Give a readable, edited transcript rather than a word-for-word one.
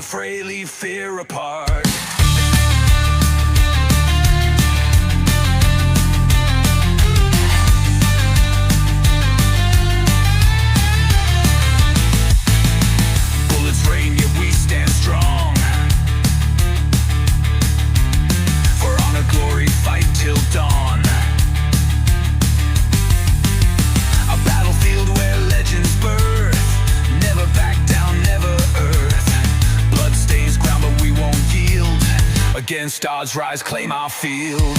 fray, leave fear apart. Bullets rain, yet we stand strong. For honor, glory, fight till dawn. A battlefield where legends birth. Never back down, never earth. Blood stains ground, but we won't yield. Against odds, rise, claim our field.